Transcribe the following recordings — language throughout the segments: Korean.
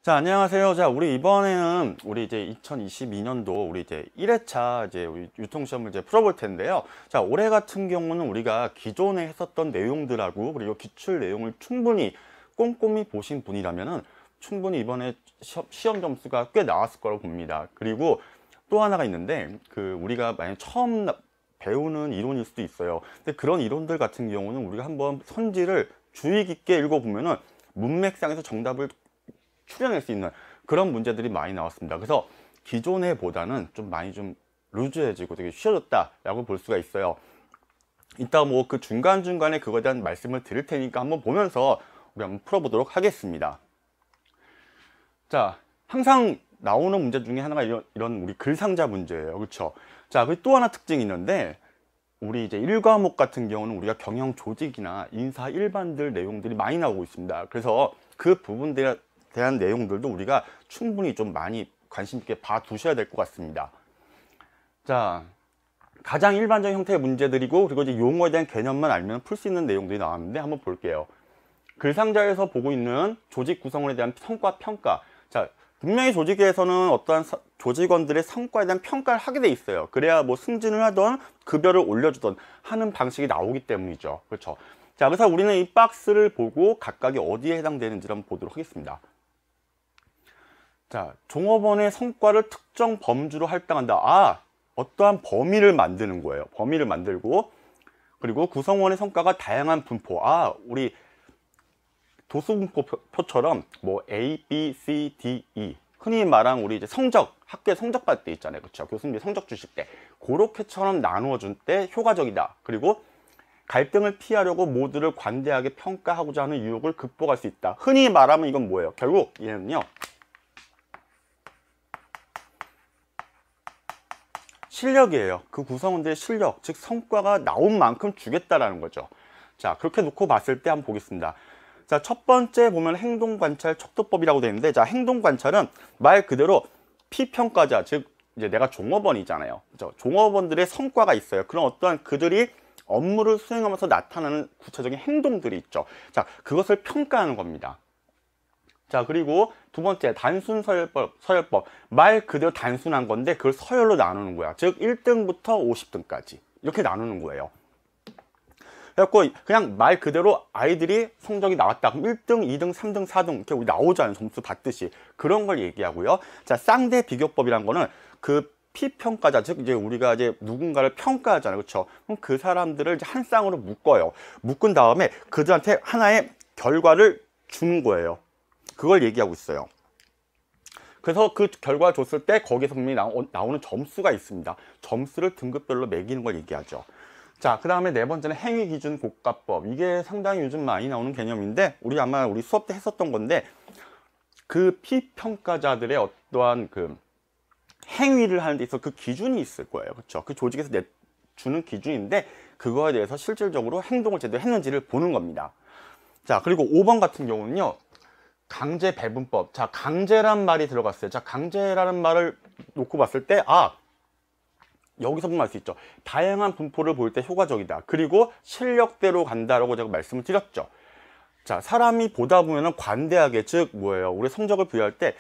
자, 안녕하세요. 자, 우리 이번에는 우리 이제 2022년도 우리 이제 1회차 이제 우리 유통시험을 이제 풀어볼 텐데요. 자, 올해 같은 경우는 우리가 기존에 했었던 내용들하고 그리고 기출 내용을 충분히 꼼꼼히 보신 분이라면은 충분히 이번에 시험 점수가 꽤 나왔을 거라고 봅니다. 그리고 또 하나가 있는데 우리가 만약 처음 배우는 이론일 수도 있어요. 근데 그런 이론들 같은 경우는 우리가 한번 선지를 주의 깊게 읽어보면은 문맥상에서 정답을 추려낼 수 있는 그런 문제들이 많이 나왔습니다. 그래서 기존에 보다는 좀 많이 좀 루즈해지고 되게 쉬워졌다 라고 볼 수가 있어요. 이따 뭐 그 중간중간에 그거에 대한 말씀을 드릴 테니까 한번 보면서 우리 한번 풀어보도록 하겠습니다. 자, 항상 나오는 문제 중에 하나가 이런 우리 글상자 문제예요. 그렇죠? 자, 그 또 하나 특징이 있는데 우리 이제 1과목 같은 경우는 우리가 경영 조직이나 인사 일반들 내용들이 많이 나오고 있습니다. 그래서 그 부분들에 대한 내용들도 우리가 충분히 좀 많이 관심 있게 봐두셔야 될 것 같습니다. 자, 가장 일반적인 형태의 문제들이고 그리고 이제 용어에 대한 개념만 알면 풀 수 있는 내용들이 나왔는데 한번 볼게요. 글상자에서 보고 있는 조직 구성원에 대한 성과 평가. 자, 분명히 조직에서는 어떠한 조직원들의 성과에 대한 평가를 하게 돼 있어요. 그래야 뭐 승진을 하던 급여를 올려주던 하는 방식이 나오기 때문이죠. 그렇죠? 자, 그래서 우리는 이 박스를 보고 각각이 어디에 해당되는지를 한번 보도록 하겠습니다. 자, 종업원의 성과를 특정 범주로 할당한다. 아, 어떠한 범위를 만드는 거예요. 범위를 만들고 그리고 구성원의 성과가 다양한 분포. 아, 우리 도수분포처럼 뭐 A, B, C, D, E 흔히 말한 우리 이제 성적, 학교에 성적 받을 때 있잖아요. 그렇죠? 교수님이 성적 주실 때 그렇게처럼 나누어 줄 때 효과적이다. 그리고 갈등을 피하려고 모두를 관대하게 평가하고자 하는 유혹을 극복할 수 있다. 흔히 말하면 이건 뭐예요? 결국 얘는요. 실력이에요. 그 구성원들의 실력, 즉 성과가 나온 만큼 주겠다라는 거죠. 자, 그렇게 놓고 봤을 때 한번 보겠습니다. 자, 첫 번째 보면 행동관찰 척도법이라고 되어 있는데, 자, 행동관찰은 말 그대로 피평가자, 즉 이제 내가 종업원이잖아요. 그렇죠? 종업원들의 성과가 있어요. 그런 어떠한 그들이 업무를 수행하면서 나타나는 구체적인 행동들이 있죠. 자, 그것을 평가하는 겁니다. 자, 그리고 두 번째 단순 서열법. 말 그대로 단순한 건데 그걸 서열로 나누는 거야. 즉 1등부터 50등까지 이렇게 나누는 거예요. 그래갖고 그냥 말 그대로 아이들이 성적이 나왔다. 그럼 1등, 2등, 3등, 4등 이렇게 우리 나오잖아요. 점수 받듯이. 그런 걸 얘기하고요. 자, 쌍대 비교법이란 거는 그 피평가자, 즉 이제 우리가 이제 누군가를 평가하잖아요. 그렇죠? 그럼 그 사람들을 이제 한 쌍으로 묶어요. 묶은 다음에 그들한테 하나의 결과를 주는 거예요. 그걸 얘기하고 있어요. 그래서 그 결과를 줬을 때 거기서 분명히 나오는 점수가 있습니다. 점수를 등급별로 매기는 걸 얘기하죠. 자, 그 다음에 네 번째는 행위기준 고가법. 이게 상당히 요즘 많이 나오는 개념인데 우리 아마 우리 수업 때 했었던 건데 그 피평가자들의 어떠한 그 행위를 하는 데 있어서 그 기준이 있을 거예요. 그렇죠? 그 조직에서 주는 기준인데 그거에 대해서 실질적으로 행동을 제대로 했는지를 보는 겁니다. 자, 그리고 5번 같은 경우는요. 강제 배분법. 자, 강제란 말이 들어갔어요. 자, 강제라는 말을 놓고 봤을 때, 아, 여기서 보면 알 수 있죠. 다양한 분포를 볼 때 효과적이다. 그리고 실력대로 간다라고 제가 말씀을 드렸죠. 자, 사람이 보다 보면은 관대하게, 즉, 뭐예요? 우리 성적을 부여할 때,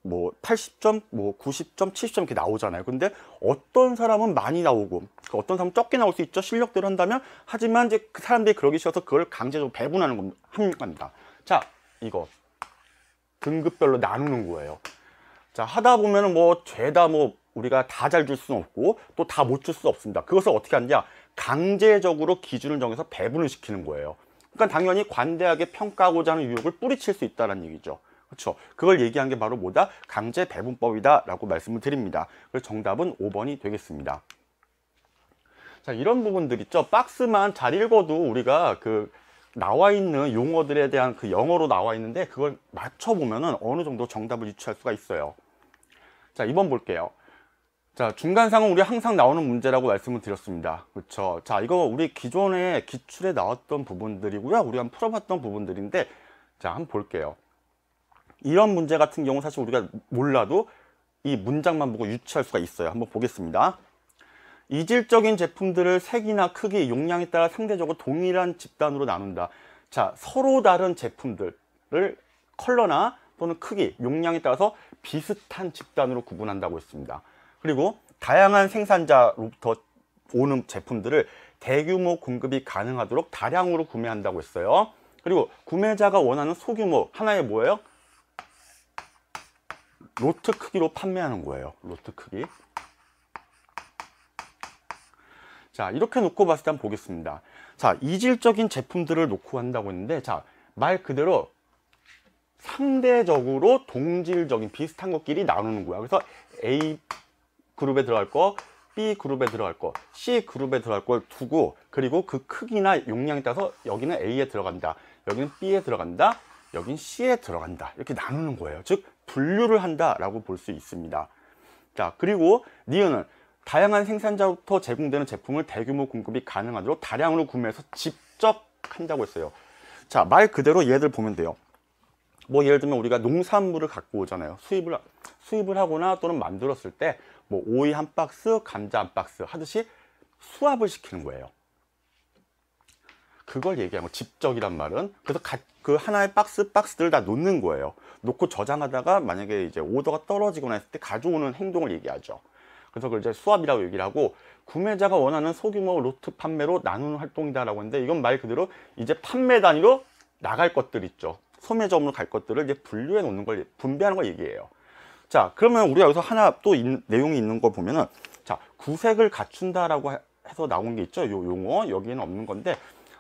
뭐, 80점, 뭐, 90점, 70점 이렇게 나오잖아요. 근데 어떤 사람은 많이 나오고, 어떤 사람은 적게 나올 수 있죠. 실력대로 한다면. 하지만 이제 그 사람들이 그러기 싫어서 그걸 강제적으로 배분하는 겁니다. 자, 이거. 등급별로 나누는 거예요. 자, 하다 보면은 뭐 죄다 뭐 우리가 다 잘 줄 수는 없고 또 다 못 줄 수 없습니다. 그것을 어떻게 하느냐? 강제적으로 기준을 정해서 배분을 시키는 거예요. 그러니까 당연히 관대하게 평가하고자 하는 유혹을 뿌리칠 수 있다는 얘기죠. 그렇죠? 그걸 얘기한 게 바로 뭐다? 강제 배분법이다 라고 말씀을 드립니다. 그래서 정답은 5번이 되겠습니다. 자, 이런 부분들 있죠. 박스만 잘 읽어도 우리가 나와 있는 용어들에 대한 그 영어로 나와 있는데 그걸 맞춰보면은 어느 정도 정답을 유추할 수가 있어요. 자, 2번 볼게요. 자, 중간상은 우리 항상 나오는 문제라고 말씀을 드렸습니다. 그렇죠? 자, 이거 우리 기존에 기출에 나왔던 부분들이고요. 우리가 한번 풀어봤던 부분들인데 자, 한번 볼게요. 이런 문제 같은 경우 사실 우리가 몰라도 이 문장만 보고 유추할 수가 있어요. 한번 보겠습니다. 이질적인 제품들을 색이나 크기, 용량에 따라 상대적으로 동일한 집단으로 나눈다. 자, 서로 다른 제품들을 컬러나 또는 크기, 용량에 따라서 비슷한 집단으로 구분한다고 했습니다. 그리고 다양한 생산자로부터 오는 제품들을 대규모 공급이 가능하도록 다량으로 구매한다고 했어요. 그리고 구매자가 원하는 소규모, 하나의 뭐예요? 로트 크기로 판매하는 거예요. 로트 크기. 자, 이렇게 놓고 봤을 때 한번 보겠습니다. 자, 이질적인 제품들을 놓고 한다고 했는데, 자, 말 그대로 상대적으로 동질적인 비슷한 것끼리 나누는 거야. 그래서 A 그룹에 들어갈 거, B 그룹에 들어갈 거, C 그룹에 들어갈 걸 두고, 그리고 그 크기나 용량에 따라서 여기는 A에 들어간다, 여기는 B에 들어간다, 여기는 C에 들어간다, 이렇게 나누는 거예요. 즉 분류를 한다라고 볼 수 있습니다. 자, 그리고 니은은 다양한 생산자로부터 제공되는 제품을 대규모 공급이 가능하도록 다량으로 구매해서 직접 한다고 했어요. 자, 말 그대로 얘들 보면 돼요. 뭐 예를 들면 우리가 농산물을 갖고 오잖아요. 수입을 하거나 또는 만들었을 때 뭐 오이 한 박스, 감자 한 박스 하듯이 수합을 시키는 거예요. 그걸 얘기하는 거, 집적이란 말은. 그래서 그 하나의 박스들을 다 놓는 거예요. 놓고 저장하다가 만약에 이제 오더가 떨어지거나 했을 때 가져오는 행동을 얘기하죠. 그래서 그걸 이제 수합이라고 얘기를 하고, 구매자가 원하는 소규모 로트 판매로 나누는 활동이다라고 했는데, 이건 말 그대로 이제 판매 단위로 나갈 것들 있죠. 소매점으로 갈 것들을 이제 분류해 놓는 걸, 분배하는 걸 얘기해요. 자, 그러면 우리가 여기서 하나 또 내용이 있는 거 보면은, 자, 구색을 갖춘다라고 해서 나온 게 있죠. 요 용어 여기에는 없는 건데,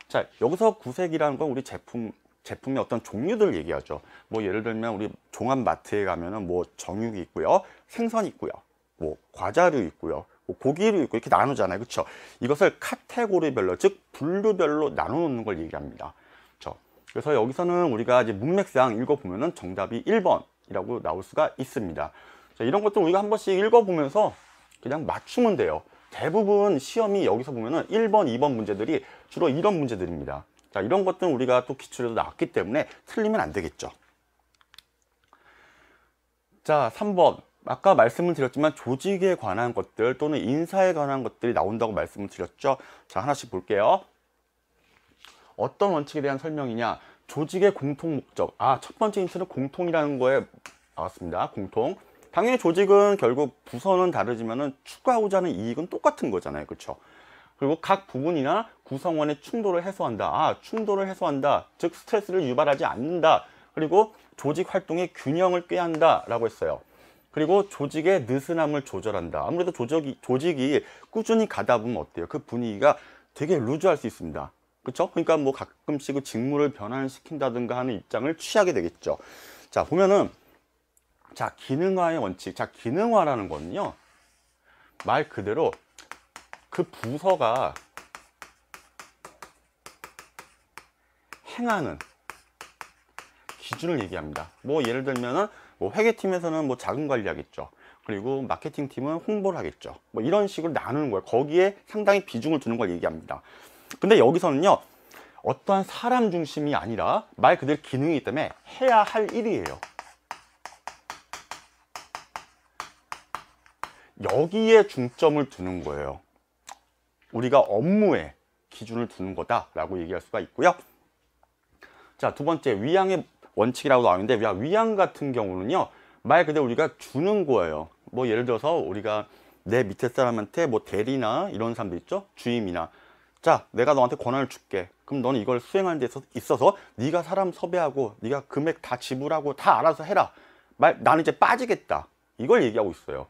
자, 여기서 구색이라는 건 우리 제품의 어떤 종류들을 얘기하죠. 뭐 예를 들면 우리 종합마트에 가면은 뭐 정육이 있고요, 생선이 있고요, 뭐 과자류 있고요, 뭐 고기류 있고, 이렇게 나누잖아요. 그렇죠? 이것을 카테고리별로, 즉 분류별로 나눠 놓는 걸 얘기합니다. 그렇죠? 그래서 여기서는 우리가 이제 문맥상 읽어보면은 정답이 1번이라고 나올 수가 있습니다. 자, 이런 것들 우리가 한 번씩 읽어보면서 그냥 맞추면 돼요. 대부분 시험이 여기서 보면은 1번, 2번 문제들이 주로 이런 문제들입니다. 자, 이런 것들은 우리가 또 기출에도 나왔기 때문에 틀리면 안 되겠죠. 자, 3번. 아까 말씀을 드렸지만 조직에 관한 것들 또는 인사에 관한 것들이 나온다고 말씀을 드렸죠. 자, 하나씩 볼게요. 어떤 원칙에 대한 설명이냐? 조직의 공통 목적. 아, 첫 번째 힌트는 공통이라는 거에 나왔습니다. 공통. 당연히 조직은 결국 부서는 다르지만은 추구하고자 하는 이익은 똑같은 거잖아요. 그렇죠? 그리고 각 부분이나 구성원의 충돌을 해소한다. 아, 충돌을 해소한다. 즉 스트레스를 유발하지 않는다. 그리고 조직 활동의 균형을 꾀한다 라고 했어요. 그리고 조직의 느슨함을 조절한다. 아무래도 조직이 꾸준히 가다 보면 어때요? 그 분위기가 되게 루즈할 수 있습니다. 그렇죠? 그러니까 뭐 가끔씩 직무를 변환시킨다든가 하는 입장을 취하게 되겠죠. 자, 보면은, 자, 기능화의 원칙. 자, 기능화라는 거는요, 말 그대로 그 부서가 행하는 기준을 얘기합니다. 뭐 예를 들면은 뭐 회계팀에서는 뭐 자금 관리하겠죠. 그리고 마케팅 팀은 홍보를 하겠죠. 뭐 이런 식으로 나누는 거예요. 거기에 상당히 비중을 두는 걸 얘기합니다. 근데 여기서는요, 어떠한 사람 중심이 아니라 말 그대로 기능이기 때문에 해야 할 일이에요. 여기에 중점을 두는 거예요. 우리가 업무에 기준을 두는 거다라고 얘기할 수가 있고요. 자, 두 번째, 위양의 원칙이라고 나오는데, 위양 같은 경우는요, 말 그대로 우리가 주는 거예요. 뭐 예를 들어서 우리가 내 밑에 사람한테 뭐 대리나 이런 사람들 있죠? 주임이나. 자, 내가 너한테 권한을 줄게. 그럼 너는 이걸 수행하는 데 있어서 네가 사람 섭외하고 네가 금액 다 지불하고 다 알아서 해라. 나는 이제 빠지겠다. 이걸 얘기하고 있어요.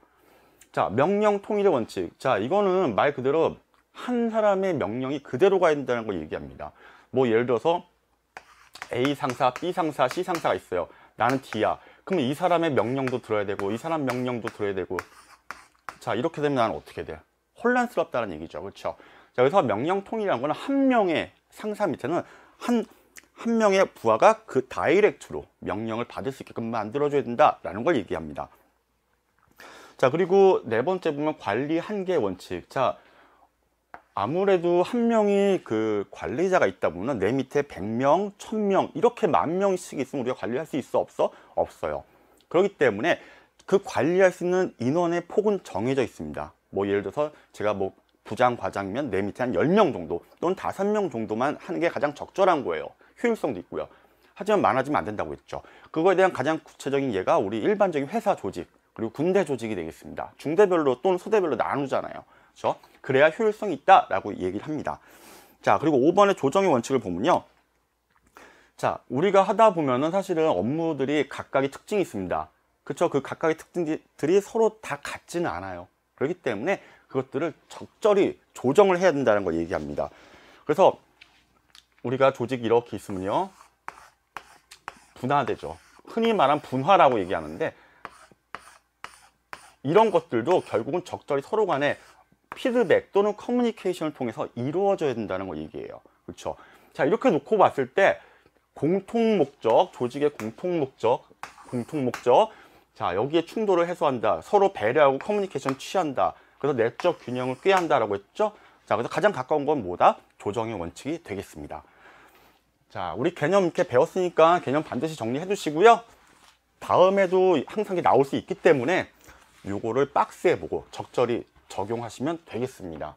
자, 명령 통일의 원칙. 자, 이거는 말 그대로 한 사람의 명령이 그대로 가야 된다는 걸 얘기합니다. 뭐 예를 들어서 A 상사, B 상사, C 상사가 있어요. 나는 D야. 그러면 이 사람의 명령도 들어야 되고 이 사람 명령도 들어야 되고. 자, 이렇게 되면 나는 어떻게 돼? 혼란스럽다는 얘기죠. 그렇죠? 자, 그래서 명령 통일이라는 거는 한 명의 상사 밑에는 한 명의 부하가 그 다이렉트로 명령을 받을 수 있게끔 만들어줘야 된다라는 걸 얘기합니다. 자, 그리고 네 번째 보면 관리 한계 원칙. 자, 아무래도 한 명이 그 관리자가 있다 보면 내 밑에 100명, 1000명 이렇게 10,000명씩 있으면 우리가 관리할 수 있어? 없어? 없어요. 그렇기 때문에 그 관리할 수 있는 인원의 폭은 정해져 있습니다. 뭐 예를 들어서 제가 뭐 부장, 과장이면 내 밑에 한 10명 정도 또는 5명 정도만 하는 게 가장 적절한 거예요. 효율성도 있고요. 하지만 많아지면 안 된다고 했죠. 그거에 대한 가장 구체적인 예가 우리 일반적인 회사 조직, 그리고 군대 조직이 되겠습니다. 중대별로 또는 소대별로 나누잖아요. 그렇죠? 그래야 효율성이 있다라고 얘기를 합니다. 자, 그리고 5번의 조정의 원칙을 보면요. 자, 우리가 하다 보면은 사실은 업무들이 각각의 특징이 있습니다. 그렇죠? 그 각각의 특징들이 서로 다 같지는 않아요. 그렇기 때문에 그것들을 적절히 조정을 해야 된다는 걸 얘기합니다. 그래서 우리가 조직이 이렇게 있으면요, 분화되죠. 흔히 말한 분화라고 얘기하는데, 이런 것들도 결국은 적절히 서로 간에 피드백 또는 커뮤니케이션을 통해서 이루어져야 된다는 걸 얘기해요. 그렇죠? 자, 이렇게 놓고 봤을 때 공통 목적, 조직의 공통 목적, 자, 여기에 충돌을 해소한다. 서로 배려하고 커뮤니케이션 취한다. 그래서 내적 균형을 꾀한다라고 했죠. 자, 그래서 가장 가까운 건 뭐다? 조정의 원칙이 되겠습니다. 자, 우리 개념 이렇게 배웠으니까 개념 반드시 정리해 두시고요. 다음에도 항상 나올 수 있기 때문에 요거를 박스에 보고 적절히 적용하시면 되겠습니다.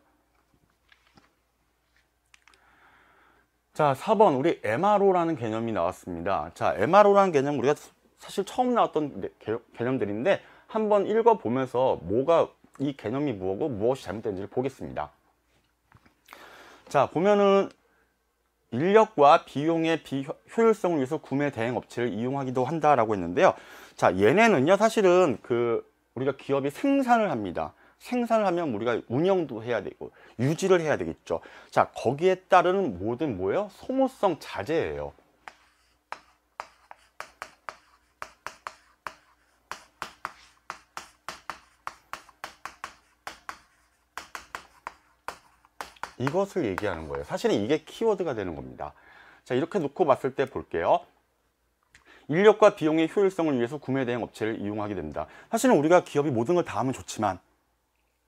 자, 4번 우리 MRO라는 개념이 나왔습니다. 자, MRO라는 개념 우리가 사실 처음 나왔던 개념들인데 한번 읽어보면서 이 개념이 뭐고 무엇이 잘못된지를 보겠습니다. 자, 보면은 인력과 비용의 비효율성을 위해서 구매 대행 업체를 이용하기도 한다라고 했는데요. 자, 얘네는요, 사실은 우리가 기업이 생산을 합니다. 생산을 하면 우리가 운영도 해야 되고 유지를 해야 되겠죠. 자, 거기에 따르는 모든 뭐예요? 소모성 자재예요. 이것을 얘기하는 거예요. 사실은 이게 키워드가 되는 겁니다. 자, 이렇게 놓고 봤을 때 볼게요. 인력과 비용의 효율성을 위해서 구매 대행 업체를 이용하게 됩니다. 사실은 우리가 기업이 모든 걸 다 하면 좋지만,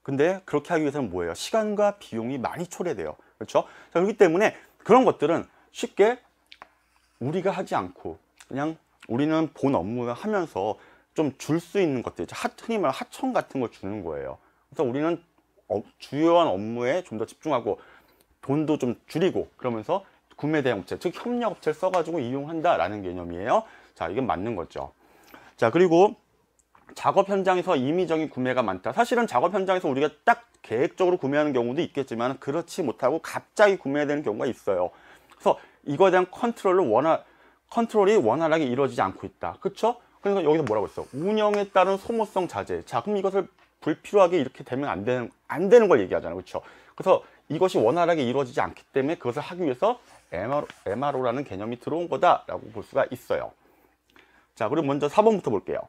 근데 그렇게 하기 위해서는 뭐예요? 시간과 비용이 많이 초래돼요. 그렇죠? 자, 그렇기 때문에 그런 것들은 쉽게 우리가 하지 않고 그냥 우리는 본 업무를 하면서 좀 줄 수 있는 것들, 흔히 말하는 하청 같은 걸 주는 거예요. 그래서 우리는 주요한 업무에 좀 더 집중하고 돈도 좀 줄이고 그러면서 구매 대행 업체, 즉 협력 업체를 써가지고 이용한다라는 개념이에요. 자, 이건 맞는 거죠. 자, 그리고 작업 현장에서 임의적인 구매가 많다. 사실은 작업 현장에서 우리가 딱 계획적으로 구매하는 경우도 있겠지만 그렇지 못하고 갑자기 구매해야 되는 경우가 있어요. 그래서 이거에 대한 컨트롤이 원활하게 이루어지지 않고 있다. 그렇죠? 그러니까 여기서 뭐라고 했어? 운영에 따른 소모성 자재. 자, 그럼 이것을 불필요하게 이렇게 되면 안 되는 걸 얘기하잖아요. 그렇죠? 그래서 이것이 원활하게 이루어지지 않기 때문에 그것을 하기 위해서 MRO라는 개념이 들어온 거다라고 볼 수가 있어요. 자, 그리고 먼저 4번부터 볼게요.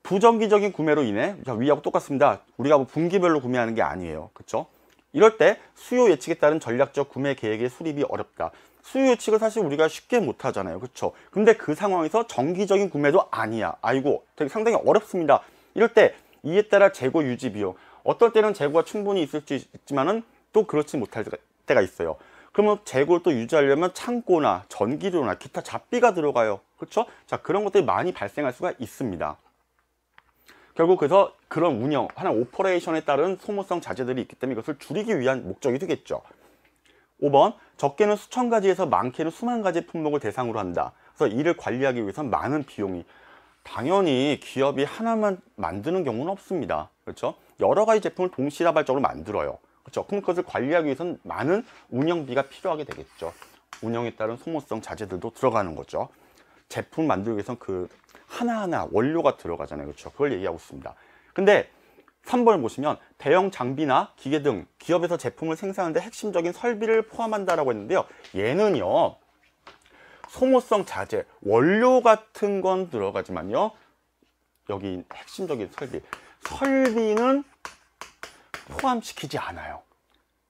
부정기적인 구매로 인해, 자, 위하고 똑같습니다. 우리가 뭐 분기별로 구매하는 게 아니에요. 그렇죠? 이럴 때 수요 예측에 따른 전략적 구매 계획의 수립이 어렵다. 수요 예측을 사실 우리가 쉽게 못 하잖아요. 그렇죠? 근데 그 상황에서 정기적인 구매도 아니야. 아이고, 되게 상당히 어렵습니다. 이럴 때 이에 따라 재고 유지 비용, 어떨 때는 재고가 충분히 있을 수 있지만은 또 그렇지 못할 때가 있어요. 그러면 재고를 또 유지하려면 창고나 전기료나 기타 잡비가 들어가요. 그렇죠? 자, 그런 것들이 많이 발생할 수가 있습니다. 결국 그래서 그런 운영, 하나의 오퍼레이션에 따른 소모성 자재들이 있기 때문에 이것을 줄이기 위한 목적이 되겠죠. 5번, 적게는 수천 가지에서 많게는 수만 가지 품목을 대상으로 한다. 그래서 이를 관리하기 위해서는 많은 비용이, 당연히 기업이 하나만 만드는 경우는 없습니다. 그렇죠? 여러 가지 제품을 동시다발적으로 만들어요. 그렇죠? 그럼 그것을 관리하기 위해서는 많은 운영비가 필요하게 되겠죠. 운영에 따른 소모성 자재들도 들어가는 거죠. 제품 만들기 위해서는 하나하나 원료가 들어가잖아요. 그렇죠? 그걸 얘기하고 있습니다. 근데 3번을 보시면 대형 장비나 기계 등 기업에서 제품을 생산하는데 핵심적인 설비를 포함한다라고 했는데요. 얘는요, 소모성 자재, 원료 같은 건 들어가지만요, 여기 핵심적인 설비는 포함시키지 않아요.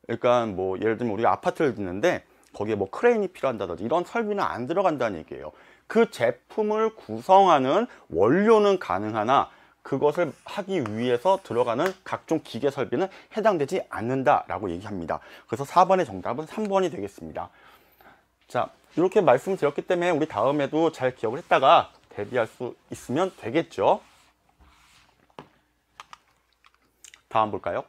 그러니까 뭐 예를 들면 우리가 아파트를 짓는데 거기에 뭐 크레인이 필요한다든지 이런 설비는 안 들어간다는 얘기예요. 그 제품을 구성하는 원료는 가능하나 그것을 하기 위해서 들어가는 각종 기계 설비는 해당되지 않는다라고 얘기합니다. 그래서 4번의 정답은 3번이 되겠습니다. 자, 이렇게 말씀드렸기 때문에 우리 다음에도 잘 기억을 했다가 대비할 수 있으면 되겠죠. 다음 볼까요?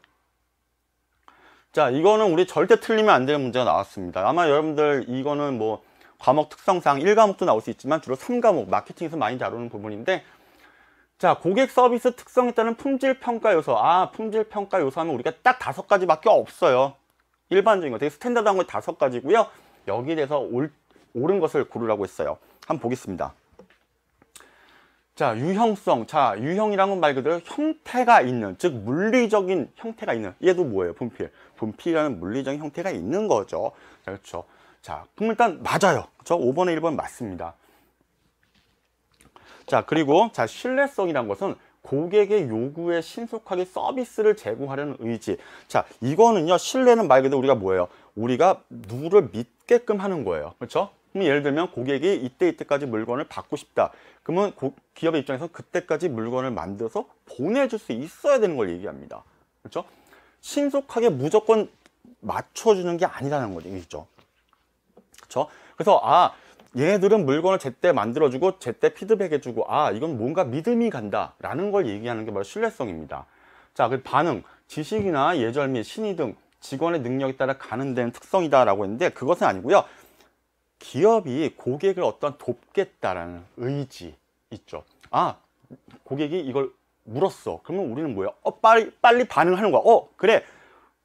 자, 이거는 우리 절대 틀리면 안 되는 문제가 나왔습니다. 아마 여러분들 이거는 뭐 과목 특성상 1과목도 나올 수 있지만 주로 3과목 마케팅에서 많이 다루는 부분인데, 자, 고객 서비스 특성에 따른 품질 평가 요소. 품질 평가 요소 하면 우리가 딱 5가지밖에 없어요. 일반적인 거 되게 스탠다드한 거 5가지고요. 여기에 대해서 옳은 것을 고르라고 했어요. 한번 보겠습니다. 자, 유형성. 자, 유형이란 건 말 그대로 형태가 있는, 즉 물리적인 형태가 있는. 얘도 뭐예요? 분필. 분필이라는 물리적인 형태가 있는 거죠. 자, 그렇죠. 자, 그럼 일단 맞아요. 그렇죠? 5번에 1번 맞습니다. 자, 그리고 자, 신뢰성이란 것은 고객의 요구에 신속하게 서비스를 제공하려는 의지. 자, 이거는요, 신뢰는 말 그대로 우리가 뭐예요? 우리가 누구를 믿게끔 하는 거예요. 그렇죠? 그럼 예를 들면 고객이 이때까지 물건을 받고 싶다. 그러면 기업의 입장에서 그때까지 물건을 만들어서 보내줄 수 있어야 되는 걸 얘기합니다. 그렇죠? 신속하게 무조건 맞춰주는 게 아니라는 거죠. 얘기죠. 그렇죠? 그래서 얘네들은 물건을 제때 만들어주고 제때 피드백해주고 이건 뭔가 믿음이 간다라는 걸 얘기하는 게 바로 신뢰성입니다. 자, 그 반응, 지식이나 예절 및 신의 등 직원의 능력에 따라 가능된 특성이다라고 했는데 그것은 아니고요. 기업이 고객을 돕겠다라는 의지 있죠. 고객이 이걸 물었어. 그러면 우리는 뭐예요? 빨리 반응하는 거야. 그래.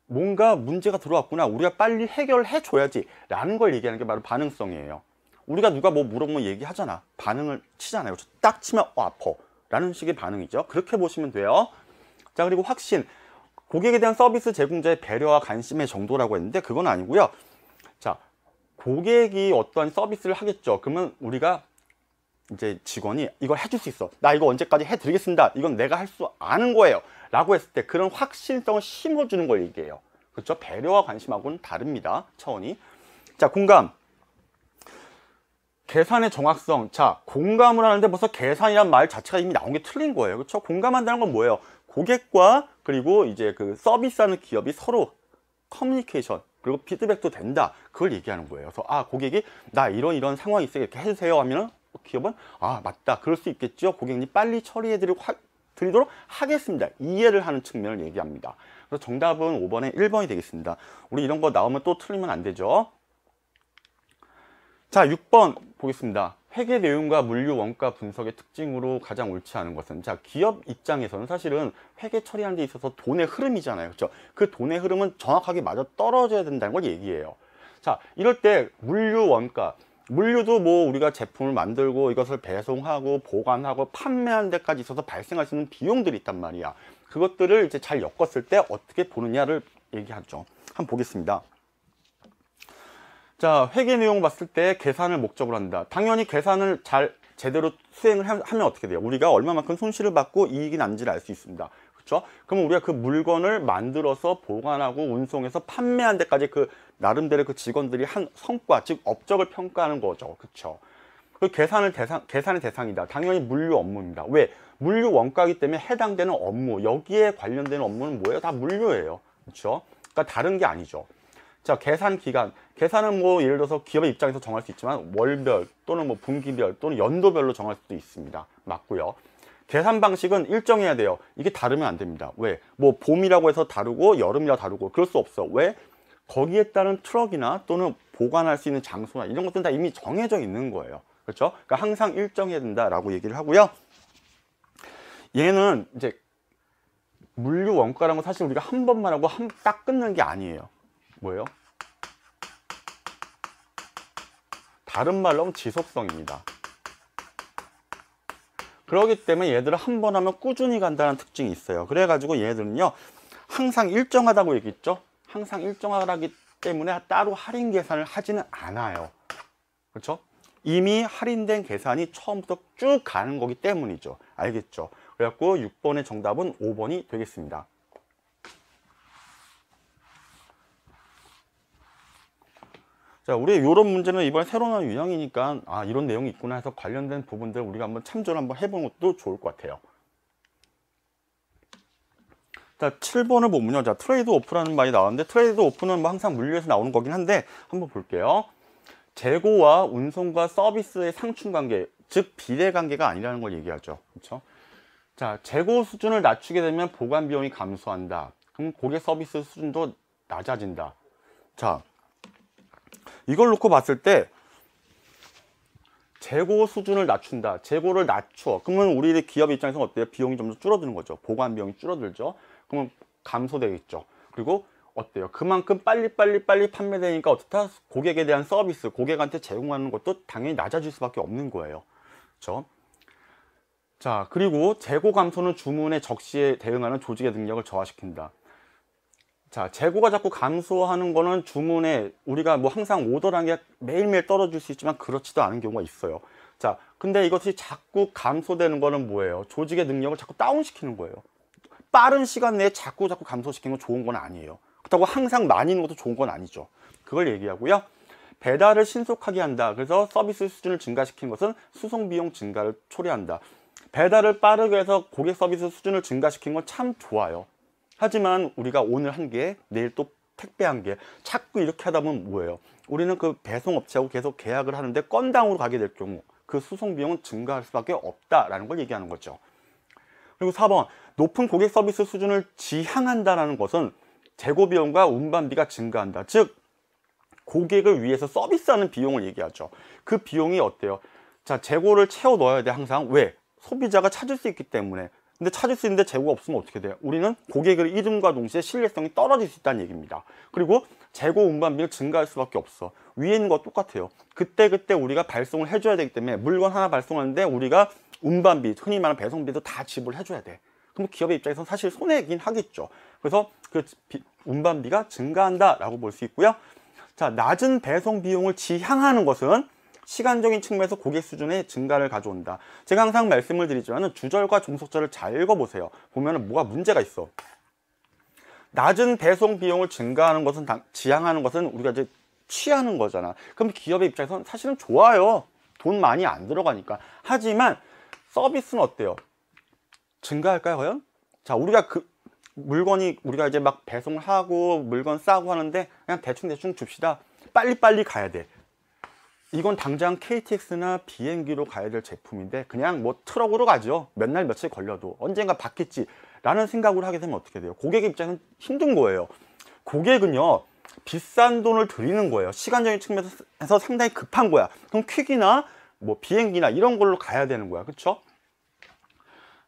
뭔가 문제가 들어왔구나. 우리가 빨리 해결해 줘야지. 라는 걸 얘기하는 게 바로 반응성이에요. 우리가 누가 뭐 물어보면 얘기하잖아. 반응을 치잖아요. 딱 치면 아파. 라는 식의 반응이죠. 그렇게 보시면 돼요. 자, 그리고 확신. 고객에 대한 서비스 제공자의 배려와 관심의 정도라고 했는데 그건 아니고요. 자, 고객이 어떠한 서비스를 하겠죠. 그러면 우리가 이제 직원이 이걸 해줄 수 있어. 나 이거 언제까지 해드리겠습니다. 이건 내가 할 수 아는 거예요. 라고 했을 때 그런 확신성을 심어주는 걸 얘기해요. 그렇죠? 배려와 관심하고는 다릅니다. 차원이. 자, 공감. 계산의 정확성. 자, 공감을 하는데 벌써 계산이란 말 자체가 이미 나온 게 틀린 거예요. 그렇죠? 공감한다는 건 뭐예요? 고객과 그리고 이제 그 서비스하는 기업이 서로 커뮤니케이션 그리고 피드백도 된다. 그걸 얘기하는 거예요. 그래서 고객이 나 이런 상황이 있어요. 이렇게 해주세요 하면은 기업은 맞다. 그럴 수 있겠죠. 고객님 빨리 처리해 드리도록 하겠습니다. 이해를 하는 측면을 얘기합니다. 그래서 정답은 5번에 1번이 되겠습니다. 우리 이런 거 나오면 또 틀리면 안 되죠. 자, 6번 보겠습니다. 회계 내용과 물류 원가 분석의 특징으로 가장 옳지 않은 것은, 자, 기업 입장에서는 사실은 회계 처리하는 데 있어서 돈의 흐름이잖아요. 그렇죠? 그 돈의 흐름은 정확하게 맞아 떨어져야 된다는 걸 얘기해요. 자, 이럴 때 물류 원가, 물류도 뭐 우리가 제품을 만들고 이것을 배송하고 보관하고 판매하는 데까지 있어서 발생할 수 있는 비용들이 있단 말이야. 그것들을 이제 잘 엮었을 때 어떻게 보느냐를 얘기하죠. 한번 보겠습니다. 자, 회계 내용 봤을 때 계산을 목적으로 한다. 당연히 계산을 제대로 수행을 하면 어떻게 돼요? 우리가 얼마만큼 손실을 받고 이익이 난지를 알 수 있습니다. 그렇죠? 그러면 우리가 그 물건을 만들어서 보관하고 운송해서 판매한 데까지 그 나름대로 그 직원들이 한 성과, 즉 업적을 평가하는 거죠. 그렇죠? 그 계산의 대상이다. 당연히 물류 업무입니다. 왜? 물류 원가이기 때문에 해당되는 업무, 여기에 관련되는 업무는 뭐예요? 다 물류예요. 그렇죠? 그러니까 다른 게 아니죠. 자, 계산 기간. 계산은 뭐 예를 들어서 기업의 입장에서 정할 수 있지만 월별 또는 뭐 분기별 또는 연도별로 정할 수도 있습니다. 맞고요. 계산 방식은 일정해야 돼요. 이게 다르면 안 됩니다. 왜? 뭐 봄이라고 해서 다르고 여름이라 다르고 그럴 수 없어. 왜? 거기에 따른 트럭이나 또는 보관할 수 있는 장소나 이런 것들은 다 이미 정해져 있는 거예요. 그렇죠? 그러니까 항상 일정해야 된다라고 얘기를 하고요. 얘는 이제 물류 원가라는 건 사실 우리가 한 번만 하고 딱 끊는 게 아니에요. 뭐예요? 다른 말로 하면 지속성입니다. 그렇기 때문에 얘들을 한 번 하면 꾸준히 간다는 특징이 있어요. 그래가지고 얘들은요 항상 일정하다고 얘기했죠. 항상 일정하기 때문에 따로 할인 계산을 하지는 않아요. 그렇죠? 이미 할인된 계산이 처음부터 쭉 가는 거기 때문이죠. 알겠죠? 그래갖고 6번의 정답은 5번이 되겠습니다. 자, 우리 이런 문제는 이번에 새로 나온 유형이니까 이런 내용이 있구나 해서 관련된 부분들 우리가 한번 참조를 한번 해보는 것도 좋을 것 같아요. 자, 7번을 보면요. 자, 트레이드 오프라는 말이 나왔는데 트레이드 오프는 뭐 항상 물류에서 나오는 거긴 한데 한번 볼게요. 재고와 운송과 서비스의 상충관계, 즉 비례관계가 아니라는 걸 얘기하죠. 그렇죠? 자, 재고 수준을 낮추게 되면 보관 비용이 감소한다. 그럼 고객 서비스 수준도 낮아진다. 자, 이걸 놓고 봤을 때 재고 수준을 낮춘다. 재고를 낮춰. 그러면 우리 기업 입장에서 어때요? 비용이 좀 더 줄어드는 거죠. 보관 비용이 줄어들죠. 그러면 감소되겠죠. 그리고 어때요? 그만큼 빨리 판매되니까 어떻다? 고객에 대한 서비스, 고객한테 제공하는 것도 당연히 낮아질 수밖에 없는 거예요. 그렇죠? 자, 그리고 재고 감소는 주문의 적시에 대응하는 조직의 능력을 저하시킨다. 자, 재고가 자꾸 감소하는 거는 주문에 우리가 뭐 항상 오더라는 게 매일매일 떨어질 수 있지만 그렇지도 않은 경우가 있어요. 자, 근데 이것이 자꾸 감소되는 거는 뭐예요? 조직의 능력을 자꾸 다운시키는 거예요. 빠른 시간 내에 자꾸 감소시키는 건 좋은 건 아니에요. 그렇다고 항상 많이 있는 것도 좋은 건 아니죠. 그걸 얘기하고요. 배달을 신속하게 한다. 그래서 서비스 수준을 증가시키는 것은 수송 비용 증가를 초래한다. 배달을 빠르게 해서 고객 서비스 수준을 증가시키는 건 참 좋아요. 하지만 우리가 오늘 한 개, 내일 또 택배 한 개, 자꾸 이렇게 하다 보면 뭐예요? 우리는 그 배송업체하고 계속 계약을 하는데 건당으로 가게 될 경우 그 수송 비용은 증가할 수밖에 없다라는 걸 얘기하는 거죠. 그리고 4번, 높은 고객 서비스 수준을 지향한다라는 것은 재고 비용과 운반비가 증가한다. 즉, 고객을 위해서 서비스하는 비용을 얘기하죠. 그 비용이 어때요? 자, 재고를 채워 넣어야 돼, 항상. 왜? 소비자가 찾을 수 있기 때문에. 근데 찾을 수 있는데 재고가 없으면 어떻게 돼요? 우리는 고객을 잃음과 동시에 신뢰성이 떨어질 수 있다는 얘기입니다. 그리고 재고 운반비를 증가할 수밖에 없어. 위에 있는 거 똑같아요. 그때 우리가 발송을 해줘야 되기 때문에 물건 하나 발송하는데 우리가 운반비, 흔히 말하는 배송비도 다 지불을 해줘야 돼. 그럼 기업의 입장에서는 사실 손해이긴 하겠죠. 그래서 그 운반비가 증가한다라고 볼 수 있고요. 자, 낮은 배송 비용을 지향하는 것은 시간적인 측면에서 고객 수준의 증가를 가져온다. 제가 항상 말씀을 드리지만 주절과 종속절을 잘 읽어보세요. 보면 뭐가 문제가 있어. 낮은 배송 비용을 증가하는 것은 지향하는 것은 우리가 이제 취하는 거잖아. 그럼 기업의 입장에서는 사실은 좋아요. 돈 많이 안 들어가니까. 하지만 서비스는 어때요? 증가할까요, 과연? 자, 우리가 우리가 이제 막 배송을 하고 물건 싸고 하는데 그냥 대충 줍시다. 빨리 가야 돼. 이건 당장 KTX나 비행기로 가야 될 제품인데 그냥 뭐 트럭으로 가죠. 몇 날 며칠 걸려도 언젠가 받겠지 라는 생각을 하게 되면 어떻게 돼요? 고객의 입장은 힘든 거예요. 고객은요, 비싼 돈을 들이는 거예요. 시간적인 측면에서 상당히 급한 거야. 그럼 퀵이나 뭐 비행기나 이런 걸로 가야 되는 거야. 그렇죠?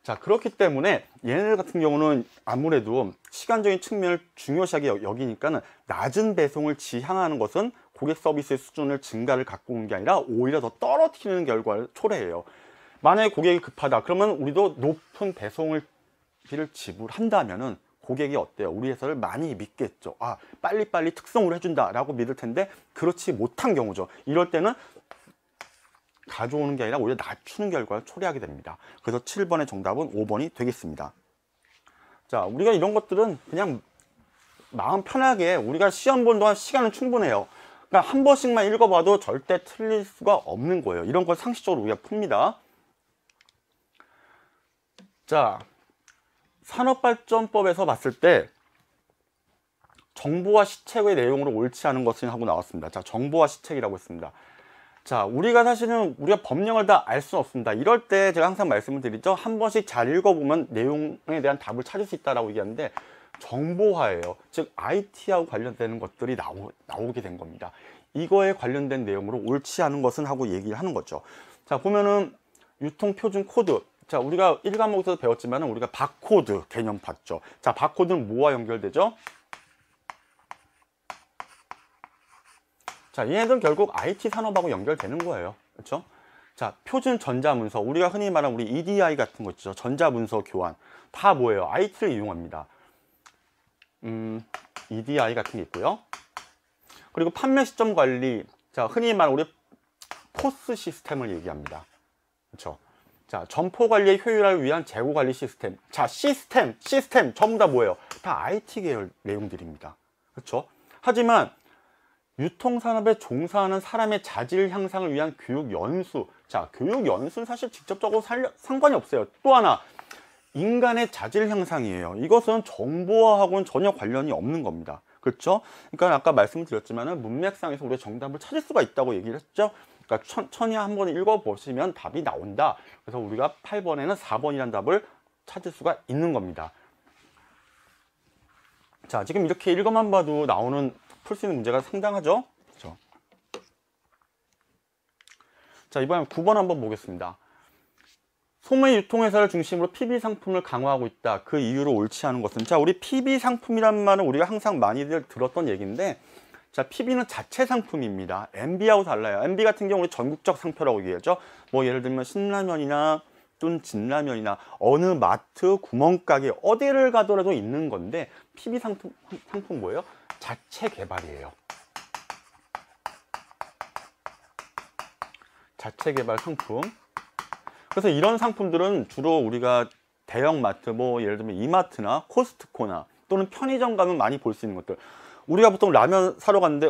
자, 그렇기 때문에 얘네들 같은 경우는 아무래도 시간적인 측면을 중요시하게 여기니까는 낮은 배송을 지향하는 것은 고객 서비스의 수준을 증가를 갖고 오는 게 아니라 오히려 더 떨어뜨리는 결과를 초래해요. 만약에 고객이 급하다 그러면 우리도 높은 배송비를 지불한다면은 고객이 어때요? 우리 회사를 많이 믿겠죠. 아, 빨리 특송으로 해준다 라고 믿을 텐데 그렇지 못한 경우죠. 이럴 때는 가져오는 게 아니라 오히려 낮추는 결과를 초래하게 됩니다. 그래서 7번의 정답은 5번이 되겠습니다. 자, 우리가 이런 것들은 그냥 마음 편하게 우리가 시험 보는 동안 시간은 충분해요. 그러니까 한 번씩만 읽어봐도 절대 틀릴 수가 없는 거예요. 이런 걸 상식적으로 우리가 풉니다. 자, 산업발전법에서 봤을 때 정보화 시책의 내용으로 옳지 않은 것을 하고 나왔습니다. 자, 정보화 시책이라고 했습니다. 자, 우리가 사실은 우리가 법령을 다 알 수는 없습니다. 이럴 때 제가 항상 말씀을 드리죠. 한 번씩 잘 읽어보면 내용에 대한 답을 찾을 수 있다라고 얘기하는데 정보화예요. 즉 IT하고 관련되는 것들이 나오게 된 겁니다. 이거에 관련된 내용으로 옳지 않은 것은 하고 얘기를 하는 거죠. 자, 보면은 유통표준 코드. 자, 우리가 1과목에서 배웠지만 우리가 바코드 개념 봤죠. 자, 바코드는 뭐와 연결되죠? 자, 얘네들은 결국 IT 산업하고 연결되는 거예요. 그렇죠? 자, 표준 전자문서. 우리가 흔히 말하는 우리 EDI 같은 거 있죠. 전자문서 교환. 다 뭐예요? IT를 이용합니다. EDI 같은 게 있고요. 그리고 판매 시점 관리. 자, 흔히 말하는 우리 포스 시스템을 얘기합니다. 그렇죠? 자, 점포 관리의 효율화를 위한 재고 관리 시스템. 자, 시스템 전부 다 뭐예요? 다 IT 계열 내용들입니다. 그렇죠? 하지만 유통산업에 종사하는 사람의 자질 향상을 위한 교육 연수. 자, 교육 연수는 사실 직접적으로 상관이 없어요. 또 하나, 인간의 자질 향상이에요. 이것은 정보화하고는 전혀 관련이 없는 겁니다. 그렇죠? 그러니까 아까 말씀을 드렸지만 문맥상에서 우리가 정답을 찾을 수가 있다고 얘기를 했죠. 그러니까 천천히 한번 읽어보시면 답이 나온다. 그래서 우리가 8번에는 4번이라는 답을 찾을 수가 있는 겁니다. 자, 지금 이렇게 읽어만 봐도 풀 수 있는 문제가 상당하죠. 그렇죠? 자, 이번엔 9번 한번 보겠습니다. 소매 유통회사를 중심으로 PB 상품을 강화하고 있다. 그 이유로 옳지 않은 것은, 자, 우리 PB 상품이란 말은 우리가 항상 많이들 들었던 얘기인데, 자, PB는 자체 상품입니다. MB하고 달라요. MB 같은 경우 우리 전국적 상표라고 얘기하죠. 뭐 예를 들면 신라면이나 또는 진라면이나 어느 마트, 구멍가게 어디를 가더라도 있는 건데, PB 상품 뭐예요? 자체 개발이에요. 자체 개발 상품. 그래서 이런 상품들은 주로 우리가 대형 마트, 뭐 예를 들면 이마트나 코스트코나 또는 편의점 가면 많이 볼 수 있는 것들. 우리가 보통 라면 사러 갔는데